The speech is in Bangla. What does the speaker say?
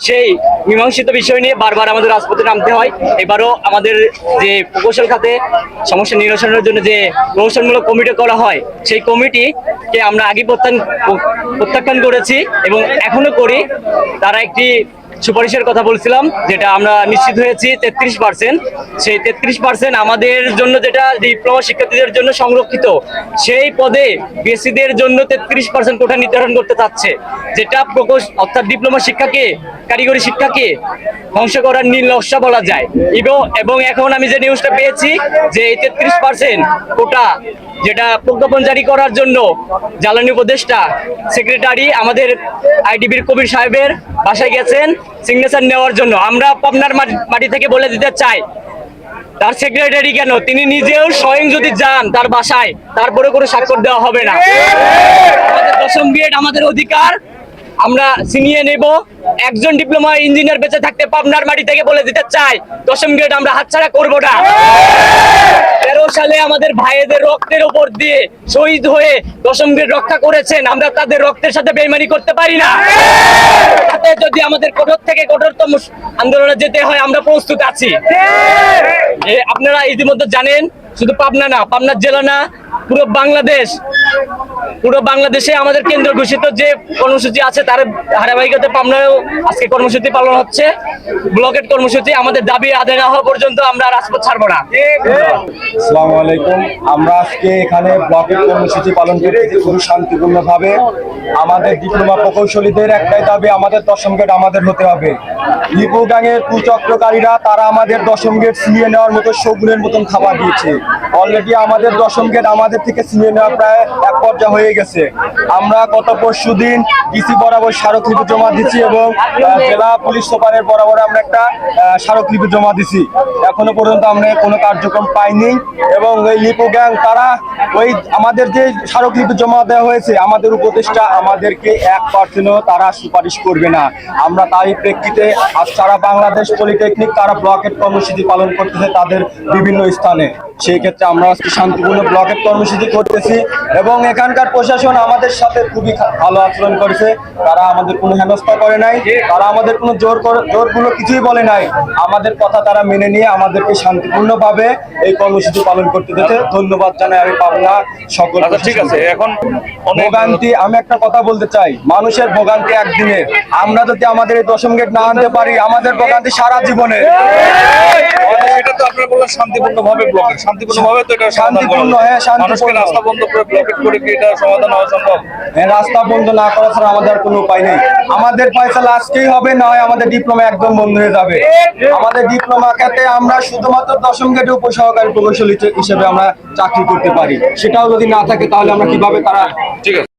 সেই মীমাংসিত বিষয় নিয়ে বারবার আমাদের রাজপথে নামতে হয়। এবারও আমাদের যে প্রকৌশল খাতে সমস্যা নিরসনের জন্য যে প্রকৌশলমূলক কমিটি করা হয়, সেই কমিটিকে আমরা আগে প্রত্যাখ্যান করেছি এবং এখনো করি। তারা একটি সুপারিশের কথা বলছিলাম, যেটা আমরা নিশ্চিত হয়েছি 33%। সেই 33% আমাদের জন্য, যেটা ডিপ্লোমা শিক্ষার্থীদের জন্য সংরক্ষিত, সেই পদে বিএসসিদের জন্য 33% কোটা নির্ধারণ করতে চাচ্ছে, যেটা অর্থাৎ ডিপ্লোমা শিক্ষাকে, কারিগরি শিক্ষাকে ধ্বংস করার নীল নকশা বলা যায়। এবং এখন আমি যে নিউজটা পেয়েছি যে এই 33% কোটা, যেটা প্রজ্ঞাপন জারি করার জন্য জ্বালানি উপদেষ্টা সেক্রেটারি আমাদের আইডিবির কবির সাহেবের বাসায় গেছেন সিগনেচার নেওয়ার জন্য। আমরা পাবনার মাটি থেকে বলে দিতে চাই, তার সেক্রেটারি কেন, তিনি নিজেও স্বয়ং যদি যান তার বাসায়, তারপরে কোনো স্বাক্ষর দেওয়া হবে না। আমাদের দশম গ্রেড আমাদের অধিকার, আমরা ছিনিয়ে নেব। একজন ডিপ্লোমা ইঞ্জিনিয়ার বেঁচে থাকতে পাবনার মাটি থেকে বলে দিতে চাই, দশম গ্রেড আমরা হাতছাড়া করবো না। 13 সালে আমাদের ভাইদের রক্তের উপর দিয়ে শহীদ হয়ে দশম গ্রেড রক্ষা করেছেন, আমরা তাদের রক্তের সাথে বেইমানি করতে পারি না। তাতে যদি আমাদের কঠোর থেকে কঠোরতম আন্দোলনে যেতে হয়, আমরা প্রস্তুত আছি। আপনারা ইতিমধ্যে জানেন, শুধু পাবনা না, পাবনার জেলা না, পুরো বাংলাদেশে আমাদের কেন্দ্র ঘোষিত যে কর্মসূচি আছে তার ধারাবাহিকতা পাবনায়ও আজকে কর্মসূচি পালন হচ্ছে, ব্লকেট কর্মসূচি। আমাদের দাবি আদায় না হওয়া পর্যন্ত আমরা রাজপথ ছাড়বো না। আসসালামু আলাইকুম। আমরা আজকে এখানে ব্লকেট কর্মসূচি পালন করেছি খুব শান্তিপূর্ণভাবে। আমাদের ডিপ্লোমা প্রকৌশলীদের একটাই দাবি, আমাদের দশম গ্রেড আমাদের হতে হবে। লিপু গ্যাংয়ের কুচক্রকারীরা তারা আমাদের দশম গ্রেড ছিনিয়ে নেওয়ার মতো শগুনের মতন খাবার দিয়েছে। অলরেডি আমাদের দশম গ্রেড আমাদের থেকে ছিনিয়ে নেওয়া প্রায় এক পর্যায়ে হয়ে গেছে। আমরা গত পরশুদিন ডিসি বরাবর স্মারকলিপি জমা দিচ্ছি এবং জেলা পুলিশ সুপারের বরাবর আমরা একটা স্মারকলিপি জমা দিছি। এখনো পর্যন্ত আমরা কোনো কার্যক্রম পাইনি এবং এই লিপু গ্যাং তারা ওই আমাদের যে স্মারকলিপি জমা দেওয়া হয়েছে, আমাদের উপদেষ্টা আমাদেরকে 1%ও তারা সুপারিশ করবে না। আমরা তারই প্রেক্ষিতে আজ সারা বাংলাদেশ পলিটেকনিক তারা ব্লকেট কর্মসূচি পালন করতেছে তাদের বিভিন্ন স্থানে। সেই ক্ষেত্রে আমরা আজকে শান্তিপূর্ণ ব্লকেট কর্মসূচি করতেছি এবং এখানকার প্রশাসন আমাদের সাথে খুবই ভালো আচরণ করেছে। তারা আমাদের কোনো হেনস্থা করে নাই, তারা আমাদের কোনো জোরগুলো কিছুই বলে নাই। আমাদের কথা তারা মেনে নিয়ে আমাদেরকে শান্তিপূর্ণভাবে এই কর্মসূচি পালন করতে দিতে ধন্যবাদ জানাই আমি পাবনা সকল। ঠিক আছে, এখন ভোগান্তি, আমি একটা কথা বলতে চাই, মানুষের ভোগান্তি একদিনের, আমরা যদি আমাদের এই দশম গেট না আনতে পারি আমাদের ভোগান্তি সারা জীবনে। এটা তো আপনারা বললেন শান্তিপূর্ণভাবে ব্লকেট, শান্তিপূর্ণভাবে তো এটা শান্তিপূর্ণ, হ্যাঁ মানুষকে রাস্তা বন্ধ করে ব্লকেট করে কি এটা সমাধান হওয়া সম্ভব? হ্যাঁ, রাস্তা বন্ধ না করা ছাড়া আমাদের কোনো উপায় নেই। আমাদের ফয়সালা আজকেই হবে, না হয় আমাদের ডিপ্লোমা একদম বন্ধ হয়ে যাবে। আমাদের ডিপ্লোমা খাতে আমরা শুধুমাত্র দশম গেটে উপসহকারী প্রকৌশলী হিসেবে আমরা চাকরি করতে পারি, সেটাও যদি না থাকে তাহলে আমরা কিভাবে তারা। ঠিক আছে।